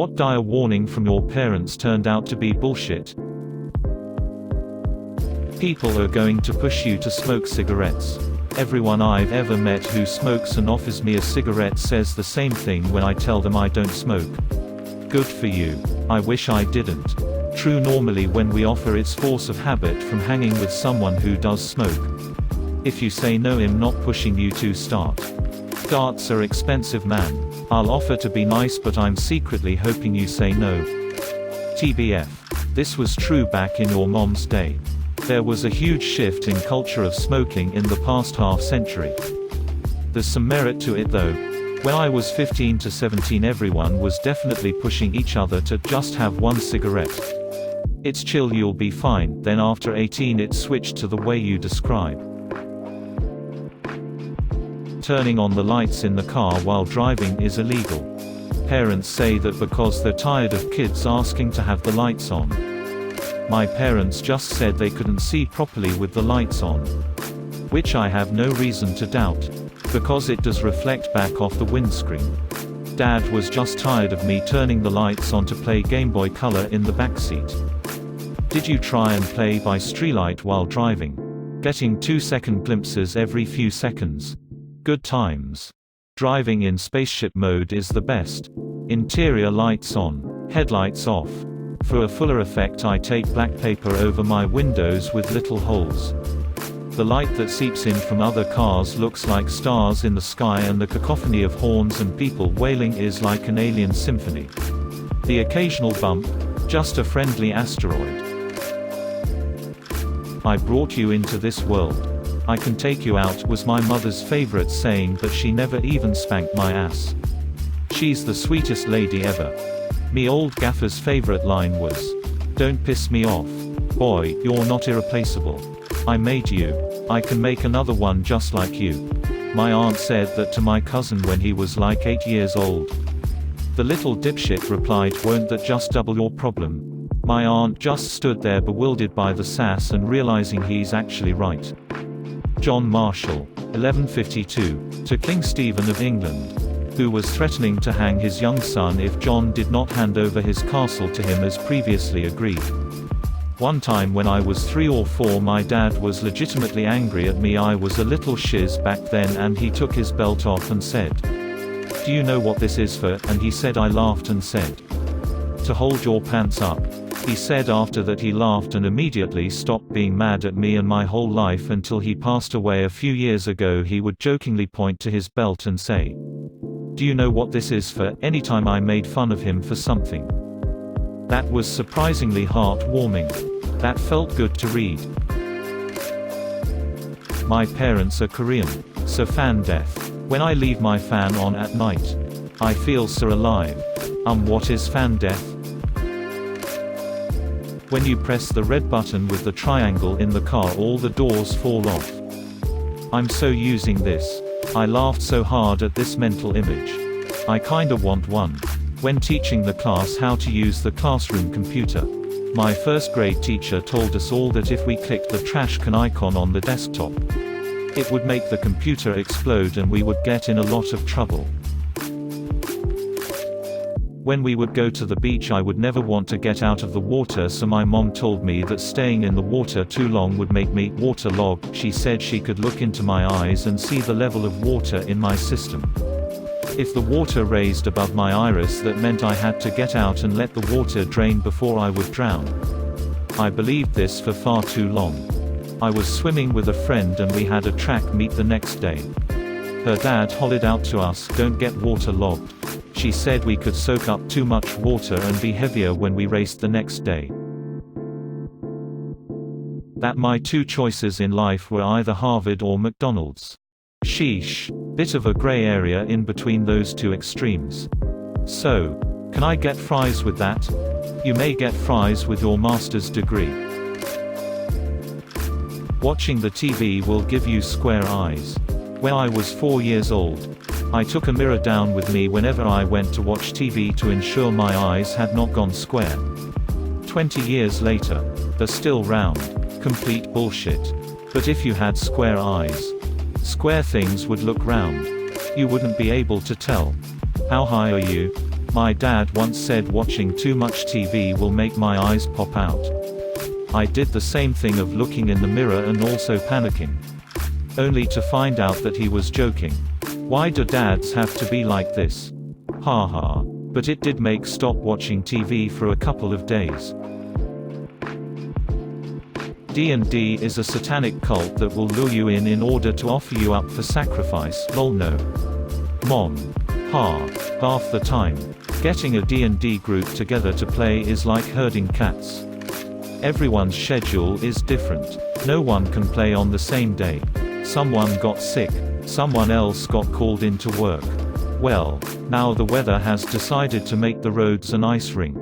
What dire warning from your parents turned out to be bullshit? People are going to push you to smoke cigarettes. Everyone I've ever met who smokes and offers me a cigarette says the same thing when I tell them I don't smoke. Good for you. I wish I didn't. True, normally when we offer, it's force of habit from hanging with someone who does smoke. If you say no, I'm not pushing you to start. Darts are expensive, man. I'll offer to be nice, but I'm secretly hoping you say no. TBF. This was true back in your mom's day. There was a huge shift in culture of smoking in the past half century. There's some merit to it though. When I was 15 to 17, everyone was definitely pushing each other to just have one cigarette. It's chill, you'll be fine. Then after 18 it switched to the way you describe. Turning on the lights in the car while driving is illegal. Parents say that because they're tired of kids asking to have the lights on. My parents just said they couldn't see properly with the lights on. Which I have no reason to doubt. Because it does reflect back off the windscreen. Dad was just tired of me turning the lights on to play Game Boy Color in the backseat. Did you try and play by stlye while driving? Getting 2-second glimpses every few seconds. Good times. Driving in spaceship mode is the best. Interior lights on, headlights off. For a fuller effect I take black paper over my windows with little holes. The light that seeps in from other cars looks like stars in the sky, and the cacophony of horns and people wailing is like an alien symphony. The occasional bump, just a friendly asteroid. I brought you into this world. I can take you out was my mother's favorite saying, but she never even spanked my ass. She's the sweetest lady ever. Me old gaffer's favorite line was, "Don't piss me off. Boy, you're not irreplaceable. I made you. I can make another one just like you." My aunt said that to my cousin when he was like 8 years old. The little dipshit replied, "Won't that just double your problem?" My aunt just stood there bewildered by the sass and realizing he's actually right. John Marshall, 1152, to King Stephen of England, who was threatening to hang his young son if John did not hand over his castle to him as previously agreed. One time when I was 3 or 4, my dad was legitimately angry at me. I was a little shiz back then, and he took his belt off and said, "Do you know what this is for?" And he said. I laughed and said, "To hold your pants up." He said after that he laughed and immediately stopped being mad at me, and my whole life until he passed away a few years ago he would jokingly point to his belt and say, "Do you know what this is for?" anytime I made fun of him for something. That was surprisingly heartwarming. That felt good to read. My parents are Korean, so fan death. When I leave my fan on at night, I feel so alive. What is fan death? When you press the red button with the triangle in the car, all the doors fall off. I'm so using this. I laughed so hard at this mental image. I kinda want one. When teaching the class how to use the classroom computer, my first grade teacher told us all that if we clicked the trash can icon on the desktop, it would make the computer explode and we would get in a lot of trouble. When we would go to the beach, I would never want to get out of the water, so my mom told me that staying in the water too long would make me waterlogged. She said she could look into my eyes and see the level of water in my system. If the water raised above my iris, that meant I had to get out and let the water drain before I would drown. I believed this for far too long. I was swimming with a friend and we had a track meet the next day. Her dad hollered out to us, "Don't get waterlogged." She said we could soak up too much water and be heavier when we raced the next day. That my two choices in life were either Harvard or McDonald's. Sheesh. Bit of a gray area in between those two extremes. So, can I get fries with that? You may get fries with your master's degree. Watching the TV will give you square eyes. When I was 4 years old, I took a mirror down with me whenever I went to watch TV to ensure my eyes had not gone square. 20 years later, they're still round. Complete bullshit. But if you had square eyes, square things would look round. You wouldn't be able to tell. How high are you? My dad once said watching too much TV will make my eyes pop out. I did the same thing of looking in the mirror and also panicking. Only to find out that he was joking. Why do dads have to be like this? Haha. But it did make stop watching TV for a couple of days. D&D is a satanic cult that will lure you in order to offer you up for sacrifice. Lol no. Mom. Ha. Half the time. Getting a D&D group together to play is like herding cats. Everyone's schedule is different. No one can play on the same day. Someone got sick. Someone else got called into work. Well, now the weather has decided to make the roads an ice rink.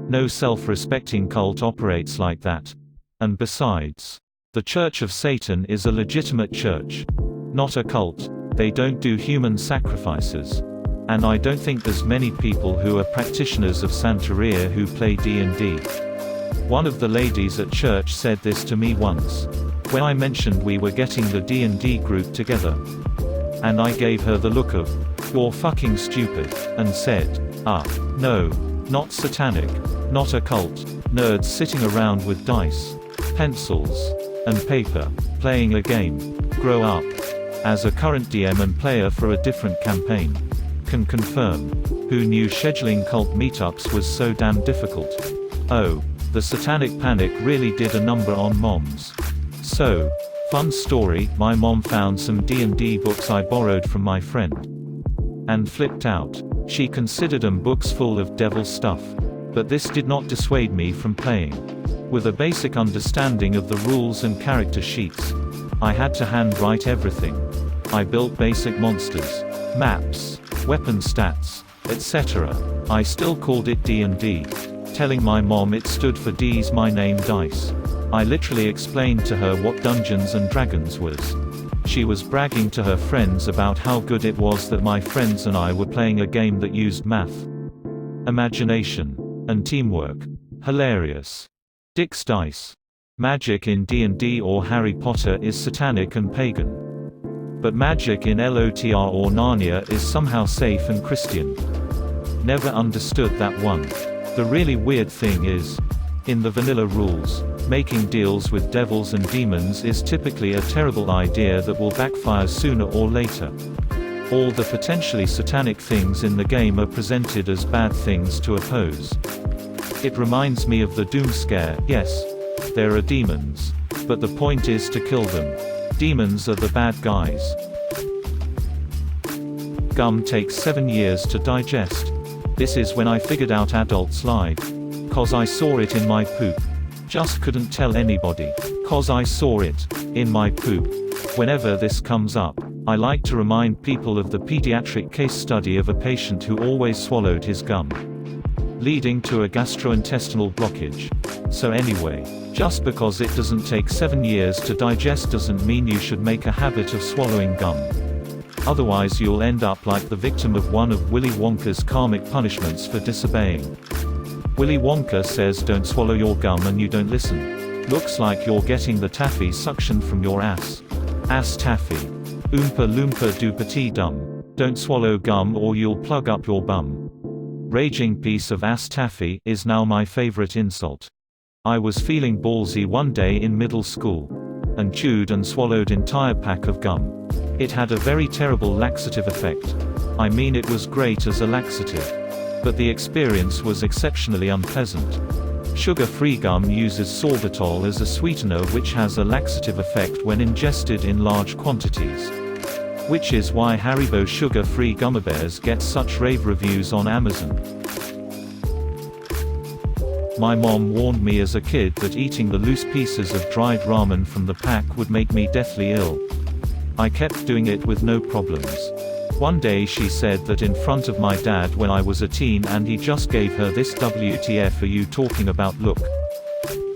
No self-respecting cult operates like that. And besides, the Church of Satan is a legitimate church. Not a cult. They don't do human sacrifices. And I don't think there's many people who are practitioners of Santeria who play D&D. One of the ladies at church said this to me once. When I mentioned we were getting the D&D group together. And I gave her the look of, "You're fucking stupid," and said, no, not satanic, not a cult, nerds sitting around with dice, pencils, and paper, playing a game. Grow up." As a current DM and player for a different campaign, can confirm. Who knew scheduling cult meetups was so damn difficult? Oh, the satanic panic really did a number on moms. So, fun story, my mom found some D&D books I borrowed from my friend. And flipped out. She considered them books full of devil stuff. But this did not dissuade me from playing. With a basic understanding of the rules and character sheets, I had to handwrite everything. I built basic monsters, maps, weapon stats, etc. I still called it D&D. Telling my mom it stood for D's my name dice. I literally explained to her what Dungeons and Dragons was. She was bragging to her friends about how good it was that my friends and I were playing a game that used math, imagination, and teamwork. Hilarious. Dick's dice. Magic in D&D or Harry Potter is satanic and pagan. But magic in LOTR or Narnia is somehow safe and Christian. Never understood that one. The really weird thing is, in the vanilla rules, making deals with devils and demons is typically a terrible idea that will backfire sooner or later. All the potentially satanic things in the game are presented as bad things to oppose. It reminds me of the Doom scare. Yes, there are demons. But the point is to kill them. Demons are the bad guys. Gum takes 7 years to digest. This is when I figured out adults lied. 'Cause I saw it in my poop. Just couldn't tell anybody. 'Cause I saw it in my poop. Whenever this comes up, I like to remind people of the pediatric case study of a patient who always swallowed his gum, leading to a gastrointestinal blockage. So anyway, just because it doesn't take 7 years to digest doesn't mean you should make a habit of swallowing gum. Otherwise you'll end up like the victim of one of Willy Wonka's karmic punishments for disobeying. Willy Wonka says don't swallow your gum and you don't listen. Looks like you're getting the taffy suction from your ass. Ass taffy. Oompa loompa doopity dum. Don't swallow gum or you'll plug up your bum. Raging piece of ass taffy is now my favorite insult. I was feeling ballsy one day in middle school. And chewed and swallowed entire pack of gum. It had a very terrible laxative effect. I mean it was great as a laxative. But the experience was exceptionally unpleasant. Sugar-free gum uses sorbitol as a sweetener which has a laxative effect when ingested in large quantities. Which is why Haribo sugar-free gummy bears get such rave reviews on Amazon. My mom warned me as a kid that eating the loose pieces of dried ramen from the pack would make me deathly ill. I kept doing it with no problems. One day she said that in front of my dad when I was a teen and he just gave her this "WTF are you talking about look?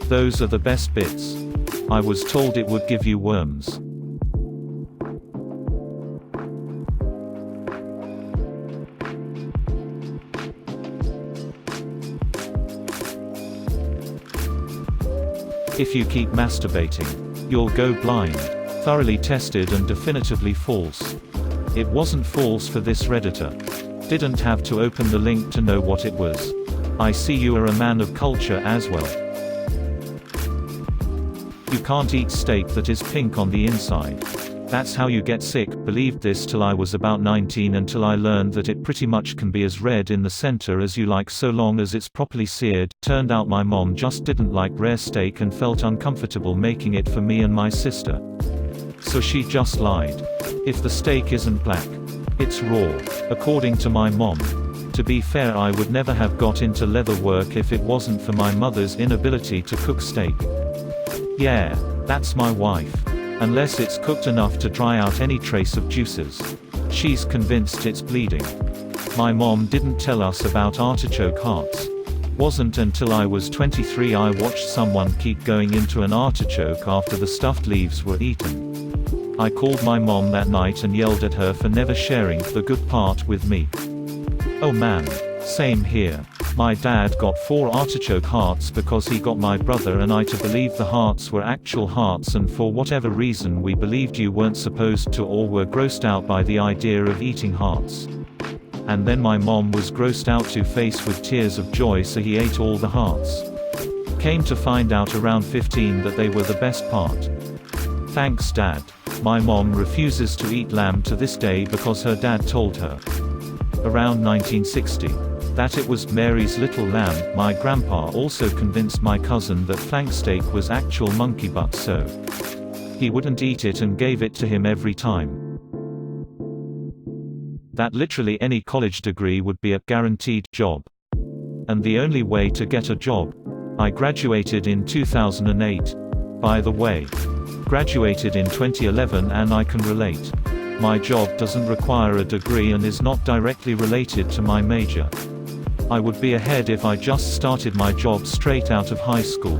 Those are the best bits. I was told it would give you worms." If you keep masturbating, you'll go blind. Thoroughly tested and definitively false. It wasn't false for this Redditor. didn't have to open the link to know what it was. I see you are a man of culture as well. You can't eat steak that is pink on the inside. That's how you get sick. Believed this till I was about 19, until I learned that it pretty much can be as red in the center as you like so long as it's properly seared. Turned out my mom just didn't like rare steak and felt uncomfortable making it for me and my sister. So she just lied. If the steak isn't black, it's raw, according to my mom. To be fair, I would never have got into leather work if it wasn't for my mother's inability to cook steak. Yeah, that's my wife. Unless it's cooked enough to dry out any trace of juices. She's convinced it's bleeding. My mom didn't tell us about artichoke hearts. Wasn't until I was 23 I watched someone keep going into an artichoke after the stuffed leaves were eaten. I called my mom that night and yelled at her for never sharing the good part with me. Oh man, same here. My dad got 4 artichoke hearts because he got my brother and I to believe the hearts were actual hearts, and for whatever reason we believed you weren't supposed to or were grossed out by the idea of eating hearts. And then my mom was grossed out too, faced with tears of joy, so he ate all the hearts. Came to find out around 15 that they were the best part. Thanks Dad. My mom refuses to eat lamb to this day because her dad told her, around 1960, that it was Mary's little lamb. My grandpa also convinced my cousin that flank steak was actual monkey butt, so he wouldn't eat it and gave it to him every time. That literally any college degree would be a guaranteed job. And the only way to get a job. I graduated in 2008. By the way, graduated in 2011 and I can relate. My job doesn't require a degree and is not directly related to my major. I would be ahead if I just started my job straight out of high school.